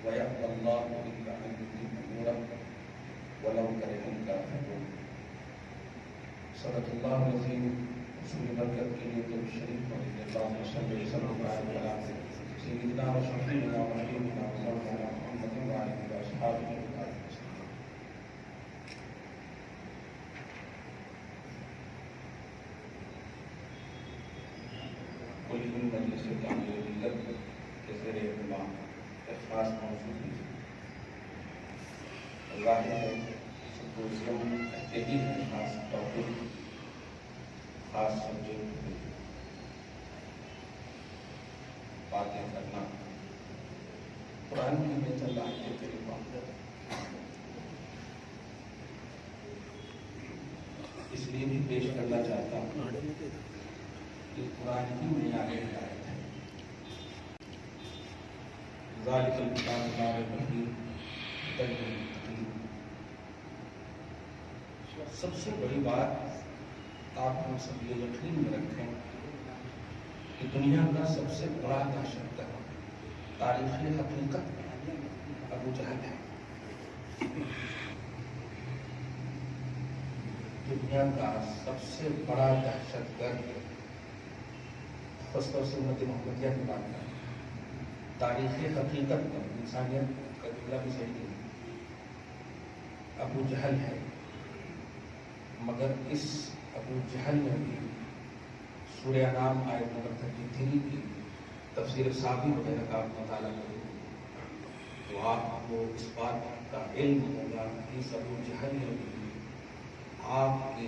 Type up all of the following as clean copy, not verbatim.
وَيَأْبَى اللَّهُ إِلَّا أَن يُتِمَّ نُورَهُ وَلَوْ كَرِهَ الْكَافِرُونَ۔ صدق اللہ العظیم۔ رسول برکت کے لیے تو شریف اور اللہ صلی اللہ علیہ وسلم سیدنا و شفیعنا و حبیبنا و مولانا محمد و آلہ و اصحابہ کل مجلس تعمیر ملت کے زیر اہتمام ایک خاص موضوع ہے۔ ظاہر سمپوزیم کہتے ہی ہیں خاص ٹاپک، خاص سبجیکٹ پہ باتیں کرنا، قرآن کی میں چل رہا ہے تیری بات اس لیے بھی پیش کرنا چاہتا ہوں کہ قرآن کی بنیادی ہدایت ہے۔ ذالک الکتاب لا ریب فیہ ھدی للمتقین۔ سب سے بڑی بات آپ ہم سب یہ یقین میں رکھیں کہ دنیا کا سب سے بڑا دہشت گرد تاریخی حقیقت ابو جہل ہے۔ دنیا کا سب سے بڑا دہشت گرد خاص سنت محمدیہ کی بات کریں، تاریخی حقیقت میں انسانیت کا جملہ بھی صحیح نہیں، ابو جہل ہے۔ مگر اس ابو جہل نے بھی سورہ انعام آیت نمبر 33 کی تفسیر سعدی وغیرہ کا مطالعہ کریں تو آپ کو اس بات کا علم ہوگا کہ اس ابو جہل نے بھی آپ کے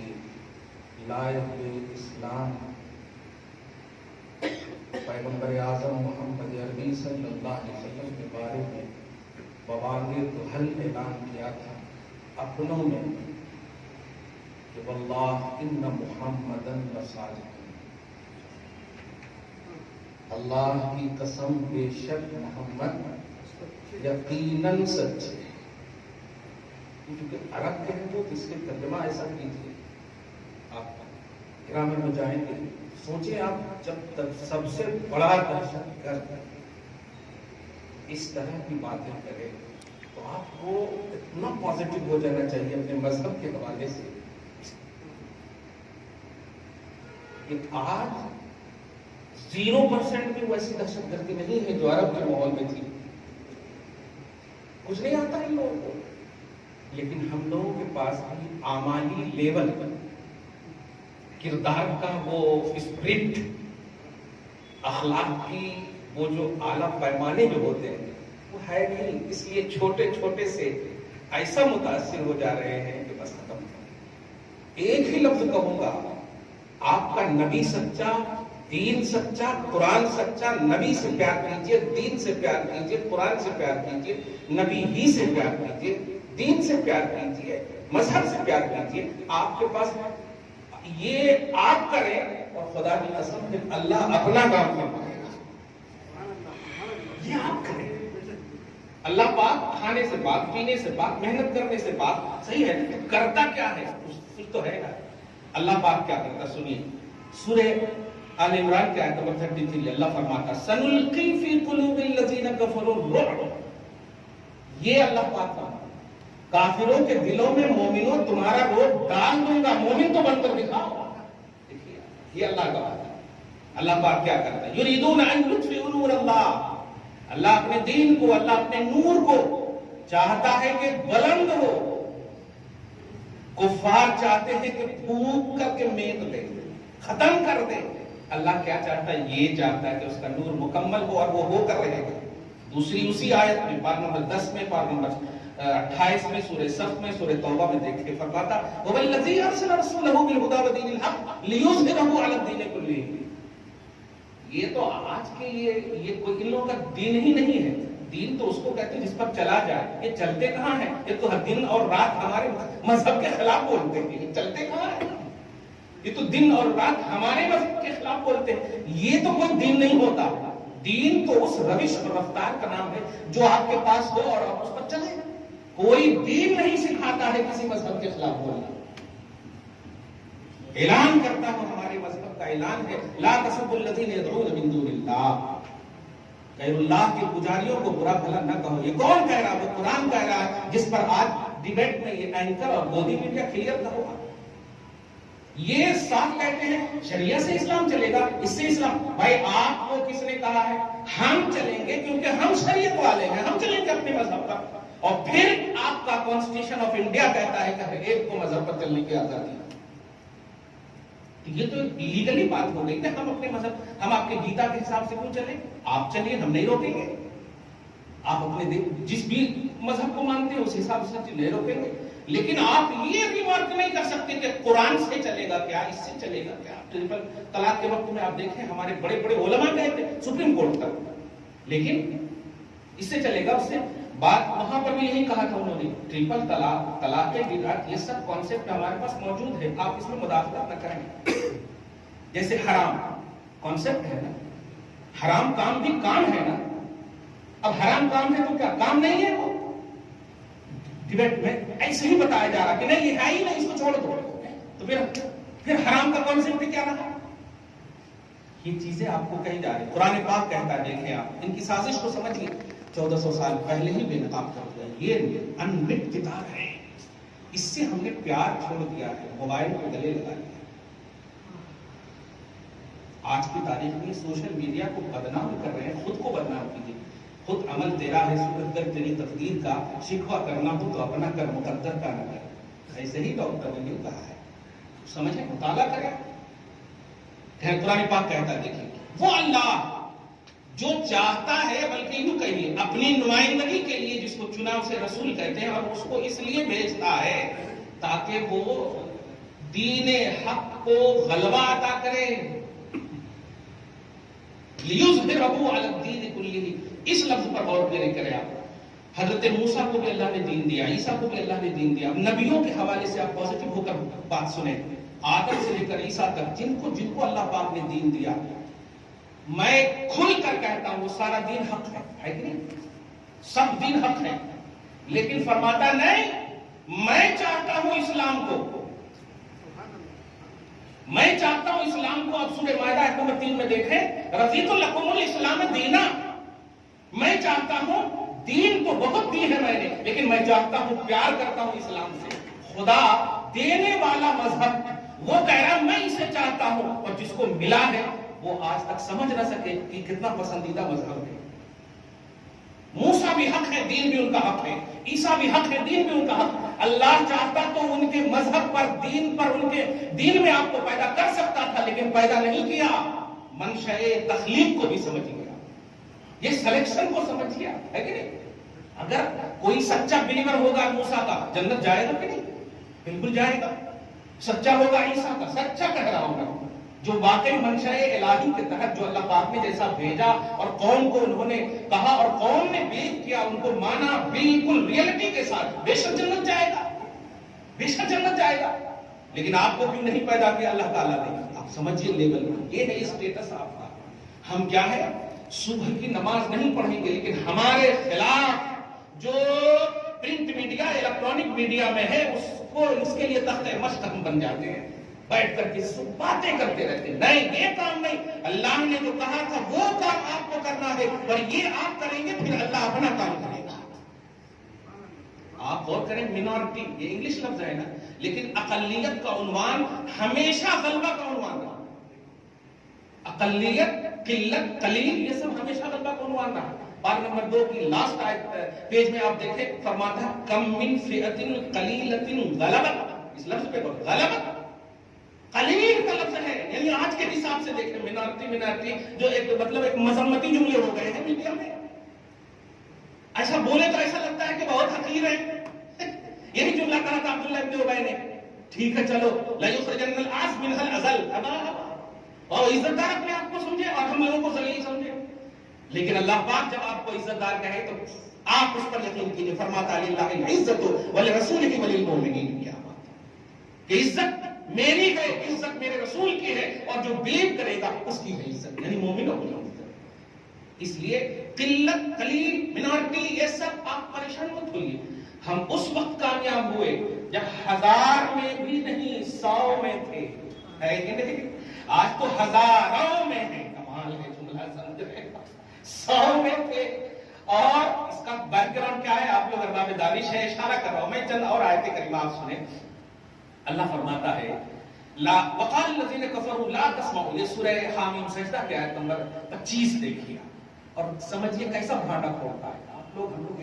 لائے ہوئے اسلام پیغمبر اعظم محمد عربی صلی اللہ علیہ وسلم کے بارے میں بوادر حل اعلان کیا تھا اپنوں میں کہ واللہ ان محمدن لصادق، اللہ کی قسم بے شک محمد یقیناً سچے۔ کیونکہ عرب کے ہیں تو اس کے ترجمہ ایسا کیجیے، آپ گرامر میں جائیں گے، سوچیں آپ جب تک سب سے بڑا دہشت گرد اس طرح کی باتیں کرے تو آپ کو اتنا پازیٹو ہو جانا چاہیے اپنے مذہب کے حوالے سے کہ آج 0% بھی ویسی دہشت گردی نہیں ہے جو عرب کے ماحول میں تھی۔ کچھ نہیں آتا ان لوگوں کو، لیکن ہم لوگوں کے پاس بھی اعمالی لیول کردار کا وہ اسپرٹ، اخلاق کی وہ جو اعلیٰ پیمانے جو ہوتے ہیں وہ ہے نہیں، اس لیے چھوٹے چھوٹے سے ایسا متاثر ہو جا رہے ہیں کہ بس ختم۔ ایک ہی لفظ کہوں گا، آپ کا نبی سچا، دین سچا، قرآن سچا، نبی سے پیار کیجئے، دین سے پیار کیجئے، قرآن سے پیار کیجئے، نبی ہی سے پیار کیجئے، دین سے پیار کیجئے، مذہب سے پیار کیجئے۔ آپ کے پاس یہ آپ کریں اور خدا کی قسم پھر اللہ اپنا کام فرمائے گا۔ یہ آپ کریں، اللہ پاک کھانے سے پاک، پینے سے پاک، محنت کرنے سے پاک، صحیح ہے، تو کرتا کیا ہے کچھ تو ہے نا۔ اللہ پاک کیا کرتا سنیے، سورہ آل عمران کے آیت نمبر 33 اللہ فرماتا سنلقی فی قلوب الذین کفروا الرعب۔ یہ اللہ پاک فرماتا کافروں کے دلوں میں مومنوں تمہارا روب ڈال دوں گا، مومن تو بن کر دکھاؤ۔ دیکھیے یہ اللہ کا بات ہے۔ اللہ پاک کیا کرتا ہے، یریدون ان یطفئوا نور اللہ، اللہ اپنے دین کو، اللہ اپنے نور کو چاہتا ہے کہ بلند ہو، کفار چاہتے ہیں کہ پھونک کر کے میٹ دے، ختم کر دے۔ اللہ کیا چاہتا ہے، یہ چاہتا ہے کہ اس کا نور مکمل ہو اور وہ ہو کر رہے گا۔ دوسری اسی آیت میں پارہ نمبر 10 میں، پارہ نمبر 28 میں، سورہ صف میں، سورہ توبہ میں دیکھ کے فرماتا هو الذی ارسل رسولہ بالہدی ودین الحق لیظہرہ علی الدین کلہ۔ یہ تو آج کے یہ کوئی ان لوگوں کا دین ہی نہیں ہے۔ دین تو اس کو کہتے ہیں جس پر چلا جائے۔ یہ چلتے کہاں ہیں؟ یہ تو دن اور رات ہمارے مذہب کے خلاف بولتے ہیں۔ یہ چلتے کہاں ہیں؟ یہ تو دن اور رات ہمارے مذہب کے خلاف بولتے ہیں۔ یہ تو کوئی دین نہیں ہوتا۔ دین تو اس روش اور رفتار کا نام ہے جو آپ کے پاس ہو اور آپ اس پر چلیں۔ کوئی دین نہیں سکھاتا ہے کسی مذہب کے خلاف بولنا۔ اعلان کرتا ہوں، ہمارے مذہب کا اعلان ہے لا تسبوا الذین یدعون من دون اللہ، غیر اللہ کے پجاریوں کو برا بھلا نہ کہو. یہ کون کہہ رہا؟ وہ قرآن کہہ رہا ہے، جس پر آج ڈیبیٹ میں یہ اینکر اور گودی میڈیا کلیئر نہ ہوا. یہ صاف کہتے ہیں شریعہ سے اسلام چلے گا، اس سے اسلام. بھائی آپ کو کس نے کہا ہے؟ ہم چلیں گے کیونکہ ہم شریعت والے ہیں، ہم چلیں گے اپنے مذہب پر. اور پھر آپ کا کانسٹیٹیوشن آف انڈیا کہتا ہے کہ ہر ایک کو مذہب پر چلنے کی آزادی. یہ تو لیگلی بات ہو گئی کہ ہم اپنے مذہب، ہم آپ کے گیتا کے حساب سے کیوں چلیں؟ آپ چلیے، ہم نہیں روکیں گے. آپ اپنے جس بھی مذہب کو مانتے ہیں اس حساب سے نہیں روکیں گے. لیکن آپ یہ ریمارک نہیں کر سکتے کہ قرآن سے چلے گا کیا، اس سے چلے گا کیا. ٹرپل طلاق کے وقت میں آپ دیکھیں ہمارے بڑے بڑے علماء گئے تھے سپریم کورٹ تک، لیکن اس سے چلے گا، اس سے بات وہاں پر بھی یہی کہا تھا انہوں نے. ٹرپل طلاق، طلاق بدعت، یہ سب کانسیپٹ ہمارے پاس موجود ہے، آپ اس میں مداخلت نہ کریں. جیسے حرام کانسیپٹ ہے نا، حرام کام بھی کام ہے نا. اب حرام کام ہے تو کیا کام نہیں ہے؟ وہ ڈیبیٹ میں ایسے ہی بتایا جا رہا کہ نہیں یہ ہے ہی نہیں، اس کو چھوڑ دو. تو پھر حرام کا کانسیپٹ کیا رہا؟ یہ چیزیں آپ کو کہیں جا رہی. قرآن پاک کہتا ہے، دیکھیں آپ ان کی سازش کو سمجھیے، 1400 سال پہلے ہی بے نقاب کر دیا. یہ انمٹ کتاب ہے، اس سے ہم نے پیار چھوڑ دیا ہے، موبائل کو گلے لگا دیا. آج کی تاریخ میں سوشل میڈیا کو بدنام کر رہے ہیں. خود کو بدنام کیجیے. خود عمل تیرا ہے صورت در تیری تقدیر کا، شکوہ کرنا ہو تو اپنا کر مقدر کا نہ کر. ایسے ہی ڈاکٹر نے کہا ہے. سمجھیں، مطالعہ کریں. قرآن پاک کہتا ہے، دیکھیں وہ اللہ جو چاہتا ہے، بلکہ یوں کہیے اپنی نمائندگی کے لیے جس کو چنا اسے رسول کہتے ہیں، اور اس کو اس لیے بھیجتا ہے تاکہ وہ دین حق کو غلبہ عطا کرے. لِيُظْهِرَهُ عَلَى الدِّينِ كُلِّهِ. اس لفظ پر غور کریں آپ. حضرت موسیٰ کو بھی اللہ نے دین دیا، عیسیٰ کو بھی اللہ نے دین دیا. نبیوں کے حوالے سے آپ پازیٹو ہو کر بات سنیں، آدم سے لے کر عیسیٰ تک جن کو اللہ پاک نے دین دیا. میں کھل کر کہتا ہوں وہ سارا دین حق ہے کہ نہیں؟ سب دین حق ہے. لیکن فرماتا نہیں میں چاہتا ہوں اسلام کو، میں چاہتا ہوں اسلام کو. اب سورہ مائدہ آیت نمبر 3 میں دیکھیں، رضیت لکم الاسلام دینا. میں چاہتا ہوں، دین تو بہت دی ہے میں نے، لیکن میں چاہتا ہوں، پیار کرتا ہوں اسلام سے. خدا دینے والا مذہب وہ کہہ رہا میں اسے چاہتا ہوں، اور جس کو ملا ہے وہ آج تک سمجھ نہ سکے کہ کتنا پسندیدہ مذہب ہے. موسیٰ بھی حق ہے، دین بھی ان کا حق ہے. عیسیٰ بھی حق ہے، دین بھی ان کا حق. اللہ چاہتا تو ان کے مذہب پر، دین پر، ان کے دین میں آپ کو پیدا کر سکتا تھا، لیکن پیدا نہیں کیا. منشأ تخلیق کو بھی سمجھ گیا، یہ سلیکشن کو سمجھ گیا ہے کہ نہیں. اگر کوئی سچا بلیور ہوگا موسیٰ کا، جنت جائے گا کہ نہیں؟ بالکل جائے گا. سچا ہوگا عیسیٰ کا، سچا کہہ رہا ہوگا، جو واقعی منشأ الہی کے تحت جو اللہ پاک نے جیسا بھیجا اور قوم کو انہوں نے کہا اور قوم نے بیت کیا، ان کو مانا بالکل ریئلٹی کے ساتھ، بے شک جنت جائے گا، بے شک جنت جائے گا. لیکن آپ کو کیوں نہیں پیدا کیا اللہ تعالیٰ نے؟ آپ سمجھیے لیول، یہ ہے اسٹیٹس آپ کا. ہم کیا ہے؟ صبح کی نماز نہیں پڑھیں گے، لیکن ہمارے خلاف جو پرنٹ میڈیا، الیکٹرانک میڈیا میں ہے، اس کے لیے تخت مشق ہم بن جاتے ہیں، بیٹھ کر کے باتیں کرتے رہتے ہیں. نہیں، یہ کام نہیں. اللہ نے جو کہا تھا وہ کام آپ کو کرنا ہے، اور یہ آپ کریں گے پھر اللہ اپنا کام کرے گا. آپ غور کریں، مینورٹی یہ انگلش لفظ ہے نا، لیکن اقلیت کا عنوان ہمیشہ غلبہ کا عنوان رہا. اقلیت، قلت، قلیل، یہ سب ہمیشہ غلبہ کا عنوان رہا. بار نمبر 2 کی لاسٹ پیج میں آپ دیکھیں، فرماتا ہے کم من فئۃ قلیلۃ غلبت. اس لفظ پہ غلبت قلیل کا لفظ ہے، یعنی آج کے حساب سے دیکھیں مینارٹی جو ایک مطلب ایک مذمتی جملے ہو گئے ہیں میڈیا میں. ایسا بولے تو ایسا لگتا ہے کہ بہت حقیر ہے. یہی جملہ کہا تھا عبداللہ ابن ابی نے. ٹھیک ہے چلو، لا یخرجن العز منها الازل، اور عزت دار اپنے آپ کو سمجھے اور ہم لوگوں کو ذلیل سمجھے. لیکن اللہ پاک جب آپ کو عزت دار کہے تو آپ اس پر یقین کیجئے. فرماتا للہ العزت ولرسولہ وللمؤمنین، کیا بات ہے کہ عزت میری ہے، عزت میرے رسول کی ہے، اور جو بلیو کرے گا اس کی ہے عزت، یعنی مومنوں کی. اس لیے قلت، قلیل، مینارٹی، یہ سب آپ پریشان مت ہوئیے. ہم اس وقت کامیاب ہوئے جب 1000 میں بھی نہیں 100 میں تھے، ہے کہ نہیں؟ آج تو ہزاروں میں ہے. کمال ہے، جملہ سمجھ رہے. 100 میں تھے. اور اس کا بیک گراؤنڈ کیا ہے آپ لوگ ارباب دانش ہے, اشارہ کر رہا ہوں میں, چند اور آیت کریمہ آپ سنیں. اللہ فرماتا ہے لا وقال الذين كفروا لا تسمعوا, یہ سورہ حامیم سجدہ کی آیت نمبر 25 دیکھیے اور سمجھیے کیسا بھانڈا کھولتا ہے. آپ لوگ ہم لوگ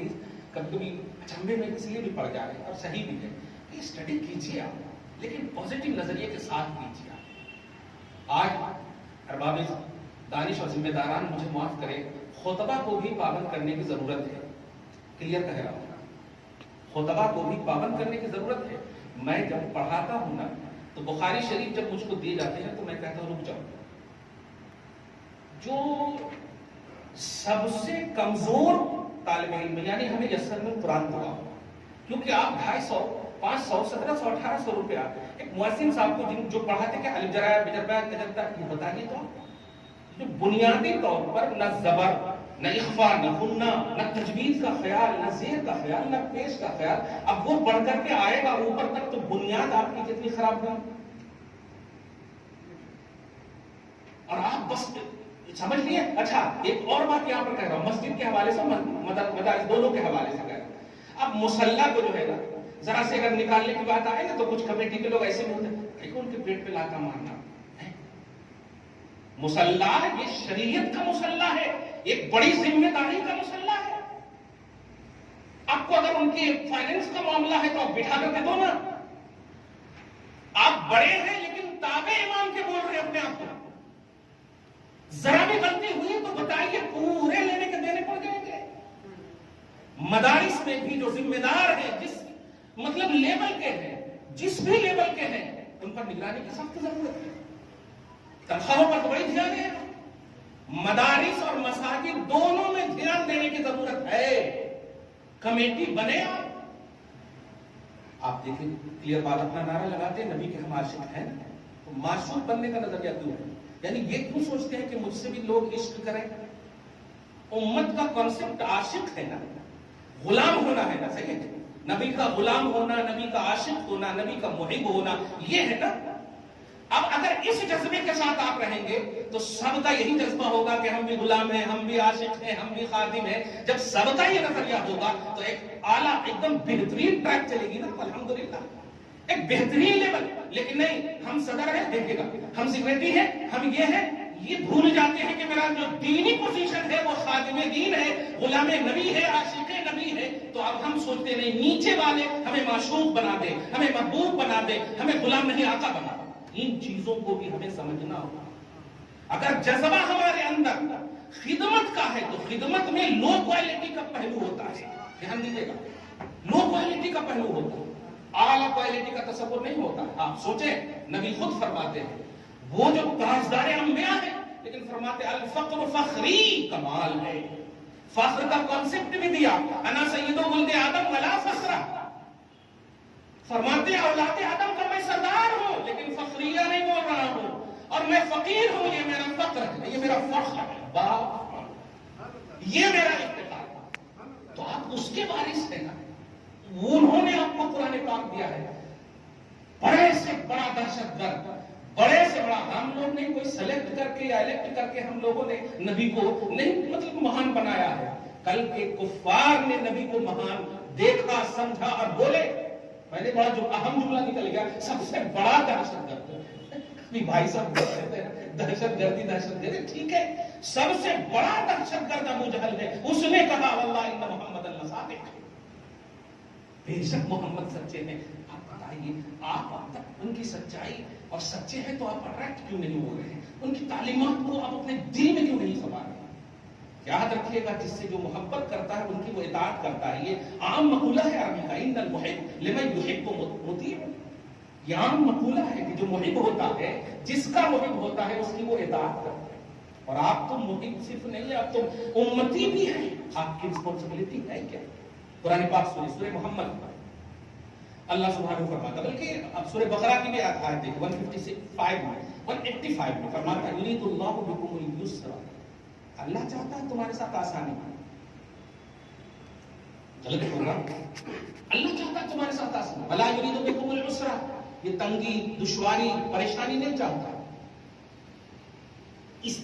کبھی کبھی اچنبے میں اس لیے بھی پڑ جا رہے ہیں, اور صحیح بھی ہے, یہ اسٹڈی کیجیے آپ, لیکن پازیٹیو نظریے کے ساتھ کیجیے. آج ارباب دانش اور ذمہ داران مجھے معاف کرے, خطبہ کو بھی پابند کرنے کی ضرورت ہے. کلیئر کہہ رہا ہوں, خطبہ کو بھی پابند کرنے کی ضرورت ہے. میں جب پڑھاتا ہوں نا تو بخاری شریف جب مجھ کو دیے جاتے ہیں تو میں کہتا ہوں رک جاؤ, جو سب سے کمزور طالب علم یعنی ہمیں یسر میں قرآن پڑھا, کیونکہ آپ 250, 500, 1700, 1800 روپیہ ایک مؤذن صاحب کو جو پڑھاتے کہ الف جرائع بجربہ تجربہ, یہ بتائیے تو جو بنیادی طور پر نہ زبر, نہ اخفا, نہ غنہ, نہ تجوید کا خیال, نہ زیر کا خیال, نہ پیش کا خیال, اب وہ پڑھ کر کے آئے گا اوپر تک تو بنیاد آپ کی کتنی خراب ہوئی. اور آپ بس سمجھ لیے. اچھا ایک اور بات یہاں پر کہہ رہا ہوں, مسجد کے حوالے سے, مدارس دونوں کے حوالے سے کہہ رہا ہوں. اب مسلح کو جو ہے نا ذرا سے اگر نکالنے کی بات آئے نا تو کچھ کمیٹی کے لوگ ایسے بھی ہوتے ہیں ان کے پیٹ پہ لاتا مارنا. مسلح یہ شریعت کا مسلح ہے, ایک بڑی ذمہ داری کا مسلح ہے. آپ کو اگر ان کے فائنینس کا معاملہ ہے تو آپ بٹھا کر کے دو نا. آپ بڑے ہیں لیکن تابع امام کے بول رہے ہیں اپنے آپ کو, ذرا بھی غلطی ہوئی تو بتائیے پورے لینے کے دینے پڑ جائیں گے. مدارس میں بھی جو ذمہ دار ہیں, جس مطلب لیول کے ہیں, جس بھی لیول کے ہیں, ان پر نگرانی کی سخت ضرورت ہے. تنخواہوں پر تو بڑی دھیان ہے. مدارس اور مساجد دونوں میں دھیان دینے کی ضرورت ہے. کمیٹی بنے. آپ دیکھیں کلیئر بات, اپنا نعرہ لگاتے ہیں نبی کے ہم عاشق ہیں, تو معشوق بننے کا نظریہ کیوں ہے؟ یعنی یہ کیوں سوچتے ہیں کہ مجھ سے بھی لوگ عشق کریں؟ امت کا کانسیپٹ عاشق ہے نا, غلام ہونا ہے نا, صحیح ہے, نبی کا غلام ہونا, نبی کا عاشق ہونا, نبی کا محب ہونا, یہ ہے نا. اب اگر اس جذبے کے ساتھ آپ رہیں گے تو سب کا یہی جذبہ ہوگا کہ ہم بھی غلام ہیں, ہم بھی عاشق ہیں, ہم بھی خادم ہیں. جب سب کا یہ نظریہ ہوگا تو ایک اعلیٰ ایک دم بہترین ٹریک چلے گی نا, الحمدللہ ایک بہترین لیول. لیکن نہیں, ہم صدر ہیں دیکھے گا, ہم سیکریٹری ہیں, ہم یہ ہیں, یہ بھول جاتے ہیں کہ میرا جو دینی پوزیشن ہے وہ خادم دین ہے, غلام نبی ہے, عاشق نبی ہے. تو اب ہم سوچتے نہیں نیچے والے ہمیں معشوق بنا دے, ہمیں محبوب بنا دے, ہمیں غلام نہیں آقا بنا. ان چیزوں کو بھی ہمیں سمجھنا ہوگا. اگر جذبہ ہمارے اندر خدمت کا ہے تو خدمت میں لو کوالٹی کا پہلو ہوتا ہے, دھیان دیجیے گا, لو کوالٹی کا پہلو ہوتا ہے, اعلیٰ کوالٹی کا تصور نہیں ہوتا. آپ سوچیں, نبی خود فرماتے ہیں, وہ جو تاجدار انبیاء ہیں, لیکن فرماتے الفقر فخری کمال ہے. فخر کا کانسیپٹ بھی دیا, انا سید ولد آدم ولا فخر. فرماتے اولاد آدم کا میں سردار ہوں لیکن فخریہ نہیں بول رہا ہوں, اور میں فقیر ہوں, یہ میرا فخر ہے, یہ میرا فخر ہے, باپ یہ میرا افتخار. تو آپ اس کے وارث ہیں نا, انہوں نے آپ کو قرآن پاک دیا ہے. بڑے سے بڑا دہشت گرد, بڑے سے بڑا, ہم لوگ نے کوئی سلیکٹ کر کے یا الیکٹ کر کے ہم لوگوں نے نبی کو نہیں مطلب مہان بنایا ہے. کل کے کفار نے نبی کو مہان دیکھا, سمجھا اور بولے. میں نے بڑا جو اہم جملہ نکل گیا, سب سے بڑا دہشت گرد. بھائی صاحب دہشت گردی, دہشت گردی ٹھیک ہے, سب سے بڑا دہشت گرد ابو جہل ہے. اس نے کہا واللہ ان محمد اللہ صادق, بے شک محمد سچے ہیں. آپ بتائیے, آپ ان کی سچائی اور سچے ہیں تو آپ اٹریکٹ کیوں نہیں ہو رہے ہیں؟ ان کی تعلیمات کو آپ اپنے دل میں کیوں نہیں سنبھال رہے ہیں؟ یاد رکھیے گا, جس سے جو محبت کرتا ہے ان کی وہ اطاعت کرتا ہے. یہ عام مقولہ ہے عربی کا, ان المحب لمن یحب مطیع. یہ عام مقولہ ہے کہ جو محب ہوتا ہے, جس کا محب ہوتا ہے, اس کی وہ اطاعت کرتا ہے. اور آپ تو محب صرف نہیں ہے, آپ تو امتی بھی ہیں. آپ کی رسپانسبلٹی ہے کیا؟ قرآن پاک سورہ محمد اللہ سبحانہ فرماتا, بلکہ اب سورہ بقرہ کی بھی آیت دیکھیں 185 میں فرماتا ہے یرید اللہ بکم اليسر, اللہ چاہتا ہے تمہارے ساتھ آسانی. غلط ہوگا, اللہ چاہتا ہے تمہارے ساتھ آسانی. ولا یرید بکم العسر, یہ تنگی, دشواری, پریشانی نہیں چاہتا. اس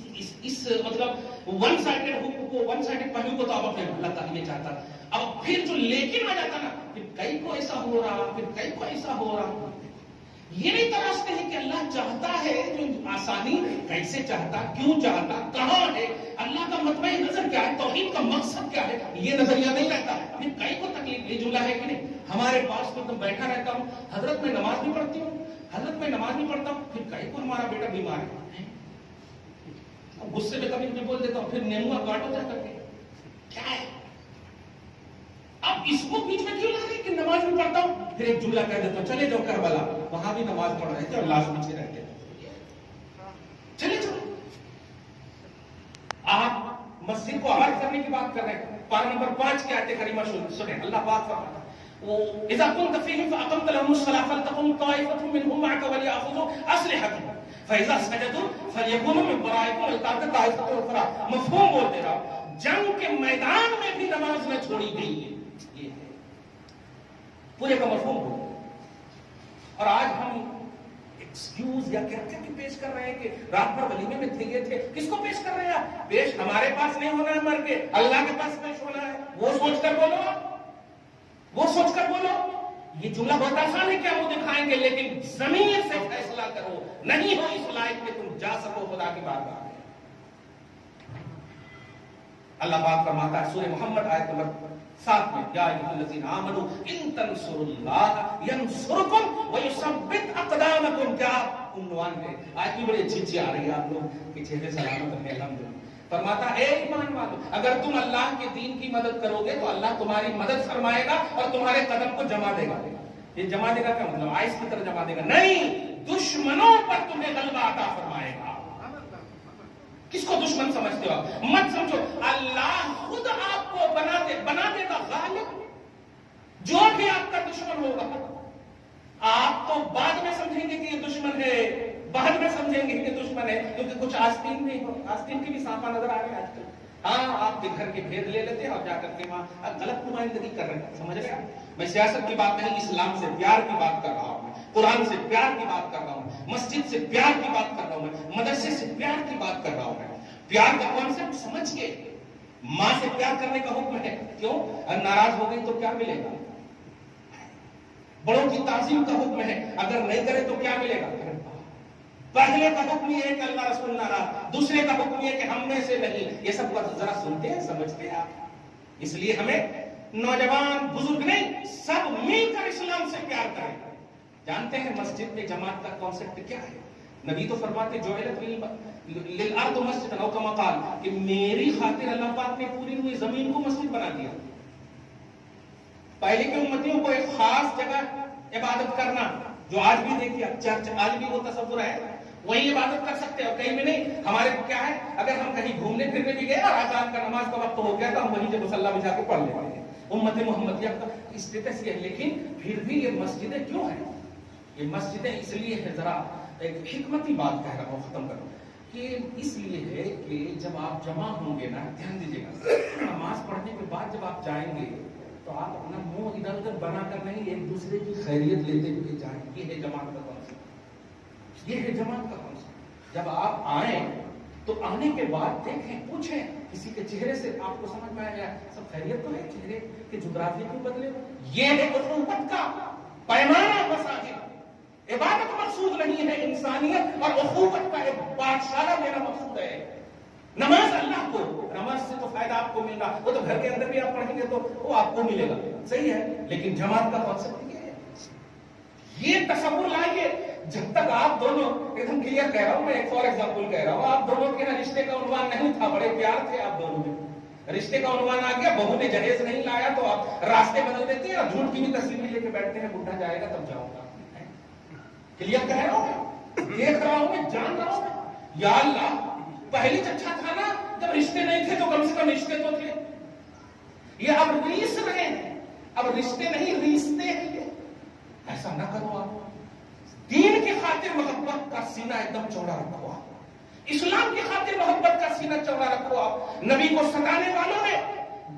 مطلب ون سائڈڈ حکم کو، ون سائڈڈ پہلو کو تو اب اپنے اللہ تعالیٰ یہ چاہتا. اب پھر جو لیکن آ جاتا نا، پھر کئی کو ایسا ہو رہا، پھر کئی کو ایسا ہو رہا. یہ نہیں تلاشتے ہیں کہ اللہ چاہتا ہے جو آسانی کیسے چاہتا، کیوں چاہتا، کہاں ہے، اللہ کا مطمع نظر کیا ہے، توحید کا مقصد کیا ہے، یہ نظریہ نہیں رہتا. پھر کئی کو تکلیف. یہ جملہ ہے کہ نہیں، ہمارے پاس تو تم بیٹھا رہتا ہوں، حضرت میں نماز بھی پڑھتی ہوں، حضرت میں نماز بھی پڑھتا ہوں، پھر کئی کو ہمارا بیٹا بیمار ہے، غصے میں کبھی بول دیتا ہوں، پھر نیموا کاٹو جا کر کے. کیا ہے اب اس کو بیچ میں کیوں لا رہے کہ نماز بھی پڑھتا ہوں، پھر ایک جملہ کہہ دیتا ہوں، چلے جاؤ کربلا، وہاں بھی نماز پڑھ رہے تھے اور لاش پیچھے رہتے ہیں، چلے جاؤ. آپ مسجد کو آباد کرنے کی بات کر رہے ہیں. پارہ نمبر 5 کی آیت کریمہ سنیں. اللہ پاک فرماتا ہے اذا كنت فيهم فاقمت لهم الصلاه فلتقم طائفه منهم معك وليأخذوا اسلحتهم فاذا سجدوا فليكونوا من ورائكم ولتأت طائفه اخرى. مفہوم بول دے رہا ہوں، جنگ کے میدان میں بھی نماز نہ چھوڑی گئی ہے. یہ ہے پورے کا مفہوم ہو. اور آج ہم ایکسکیوز یا کہتے پیش کر رہے ہیں کہ رات بھر ولیمے میں تھے، یہ تھے. کس کو پیش کر رہے ہیں آپ؟ پیش ہمارے پاس نہیں ہونا ہے مر کے، اللہ کے پاس پیش ہونا ہے. وہ سوچ کر بولو، وہ سوچ کر بولو. یہ جملہ بہت آسان ہے کہ ہم وہ دکھائیں گے، لیکن زمین سے فیصلہ کرو. نہیں ہو اس لائق کہ تم جا سکو خدا کی بارگاہ میں. اللہ پاک فرماتا ہے سورہ محمد آیت نمبر 7 میں، یا ایھا الذین آمنوا ان تنصروا اللہ ینصرکم ویثبت اقدامکم. کیا عنوان ہے آیت بھی بڑی اچھی اچھی آ رہی ہے، آپ لوگ کے چہرے سلامت رہے الحمدللہ. فرماتا ہے اے ایمان والو، اگر تم اللہ کے دین کی مدد کرو گے تو اللہ تمہاری مدد فرمائے گا اور تمہارے قدم کو جما دے گا. یہ جما دے گا کیا مطلب؟ آئس کی طرح جما دے گا؟ نہیں، دشمنوں پر تمہیں غلبہ عطا فرمائے گا. کس کو دشمن سمجھتے ہو؟ مت سمجھو، اللہ خود آپ کو بنا دے گا غالب. جو بھی آپ کا دشمن ہوگا آپ تو بعد میں سمجھیں گے کہ یہ دشمن ہے، بعد میں سمجھیں گے کہ دشمن ہے، کیونکہ کچھ آستین نہیں ہو. آستین کی بھی سانپا نظر آ رہے ہیں آج کل. ہاں، آپ کے گھر کے بھید لے لیتے ہیں اور جا کر کے وہاں غلط نمائندگی کر رہے ہیں. سمجھ رہے ہیں؟ میں سیاست کی بات نہیں، اسلام سے پیار کی بات کر رہا ہوں، قرآن سے پیار کی بات کر رہا ہوں، مسجد سے پیار کی بات کر رہا ہوں، میں مدرسے سے پیار کی بات کر رہا ہوں. پیار کا کانسیپٹ سمجھ کے. ماں سے پیار کرنے کا حکم ہے. کیوں؟ ناراض ہو گئی تو کیا ملے گا؟ بڑوں کی تعظیم کا حکم ہے، اگر نہیں کرے تو کیا ملے گا؟ پہلے کا حکم یہ ہے کہ اللہ رسول ناراض، دوسرے کا حکم یہ کہ ہم میں سے نہیں. یہ سب بات ذرا سنتے ہیں، سمجھتے ہیں آپ. اس لیے ہمیں نوجوان بزرگ نہیں، سب مل کر اسلام سے پیار کریں. جانتے ہیں مسجد میں جماعت کا کانسیپٹ کیا ہے؟ نبی تو فرماتے جعلت للارض مسجدا او کما قال، کہ میری خاطر اللہ پاک نے پوری ہوئی زمین کو مسجد بنا دیا. پہلے کے امتیوں کو ایک خاص جگہ عبادت کرنا، جو آج بھی دیکھیے چرچ آج بھی وہ تصور ہے، وہی عبادت کر سکتے ہیں اور کہیں بھی نہیں. ہمارے کو کیا ہے، اگر ہم کہیں گھومنے پھرنے بھی گئے اور آزان کا نماز کا وقت ہو گیا تو ہم وہیں سے مصلی بچھا کے پڑھ لیتے ہیں. امت محمدیہ کا اسٹیٹس یہ ہے. لیکن پھر بھی یہ مسجدیں کیوں ہیں؟ یہ مسجدیں اس لیے ہے، ذرا ایک حکمتی بات کہہ رہا ہوں، ختم کروں، کہ اس لیے ہے کہ جب آپ جمع ہوں گے نا، دھیان دیجیے گا، نماز پڑھنے کے بعد جب آپ جائیں گے تو آپ اپنا منہ ادھر ادھر بنا کر نہیں، ایک دوسرے کی خیریت لیتے ہوئے جائیں. یہ ہے جماعت کا کانسیپٹ، یہ ہے جماعت کا کانسیپٹ. جب آپ آئیں تو آنے کے بعد دیکھیں، پوچھیں کسی کے چہرے سے، آپ کو سمجھ میں آیا سب خیریت تو ہے، چہرے کے جغرافی کیوں بدلے؟ یہ ہے اخوت کا پیمانہ. مساجد عبادت مقصود نہیں ہے، انسانیت اور اخوت کا ایک پاٹھشالہ میرا مقصود ہے. نماز اللہ کو، نماز سے تو فائدہ آپ کو مل رہا، وہ تو گھر کے اندر بھی آپ پڑھیں گے تو وہ آپ کو ملے گا، صحیح ہے. لیکن جماعت کا کانسیپٹ یہ ہے. یہ تصور لائیے، جب تک آپ دونوں، ایک دم کلیئر کہہ رہا ہوں میں، ایک فار ایگزامپل کہہ رہا ہوں، آپ دونوں کے یہاں رشتے کا عنوان نہیں تھا، بڑے پیار تھے آپ دونوں میں، رشتے کا عنوان آ گیا، بہو نے جہیز نہیں لایا تو آپ راستے بدل دیتے ہیں اور جھوٹ کی بھی تصویر لے کے بیٹھتے ہیں، بڈھا جائے گا تب جاؤں گا. کلیئر کہہ رہا ہوں، دیکھ رہا ہوں، میں جان رہا ہوں. یا اللہ، پہلے اچھا تھا نا جب رشتے نہیں تھے تو کم سے کم رشتے تو تھے. یہ اب ریس رہے ہیں، اب رشتے نہیں ریستے ہیں. ایسا نہ کرو. آپ دین کی خاطر محبت کا سینہ ایک دم چوڑا رکھو. آپ اسلام کی خاطر محبت کا سینہ چوڑا رکھو. آپ نبی کو ستانے والوں نے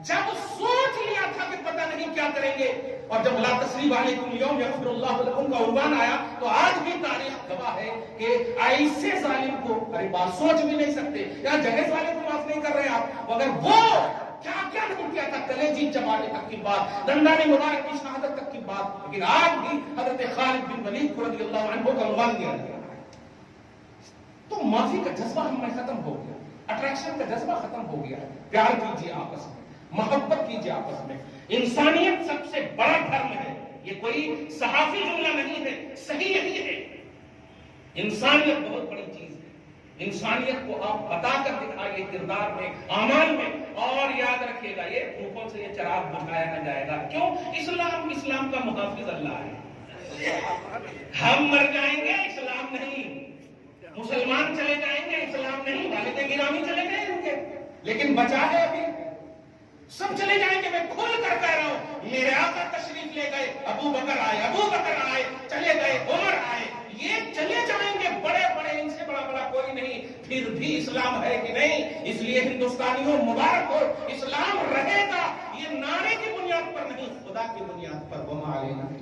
جب سوچ لیا تھا کہ پتہ نہیں کیا کریں گے، اور جب لا تثریب علیکم اليوم یغفر اللہ لکم کا عنوان آیا تو آج بھی تاریخ گواہ ہے کہ ایسے ظالم کو ارے بات سوچ بھی نہیں سکتے، یا جہیز والے کو معاف نہیں کر رہے آپ، مگر وہ کیا کیا نہیں کیا تھا، کلیجی چبانے تک کی بات، دندان مبارک کی شہادت تک کی بات، لیکن آج بھی حضرت خالد بن ولید کو رضی اللہ عنہ کا عنوان دیا گیا۔ تو معافی کا جذبہ ہم میں ختم ہو گیا، اٹریکشن کا جذبہ ختم ہو گیا۔ پیار کیجیے آپس میں، محبت کیجیے آپس میں۔ انسانیت سب سے بڑا دھرم ہے، یہ کوئی صحافی جملہ نہیں ہے، صحیح یہی ہے۔ انسانیت بہت بڑی چیز ہے، انسانیت کو آپ بتا کر دکھائیے کردار میں، اعمال میں، اور یاد رکھیے گا یہ دھوپوں سے یہ چراغ بجھایا نہ جائے گا۔ کیوں؟ اسلام کا محافظ اللہ ہے۔ ہم مر جائیں گے، اسلام نہیں، مسلمان چلے جائیں گے، اسلام نہیں، والد گرامی چلے گئے ان کے، لیکن بچا ہے ابھی، سب چلے جائیں گے۔ میں کھل کر کہہ رہا ہوں، میرے آقا تشریف لے گئے، ابو بکر آئے، چلے گئے، عمر آئے، یہ چلے جائیں گے، بڑے بڑے، ان سے بڑا کوئی نہیں، پھر بھی اسلام ہے کہ نہیں؟ اس لیے ہندوستانیوں مبارک ہو، اسلام رہے گا، یہ نعرے کی بنیاد پر نہیں، خدا کی بنیاد پر۔ وما علینا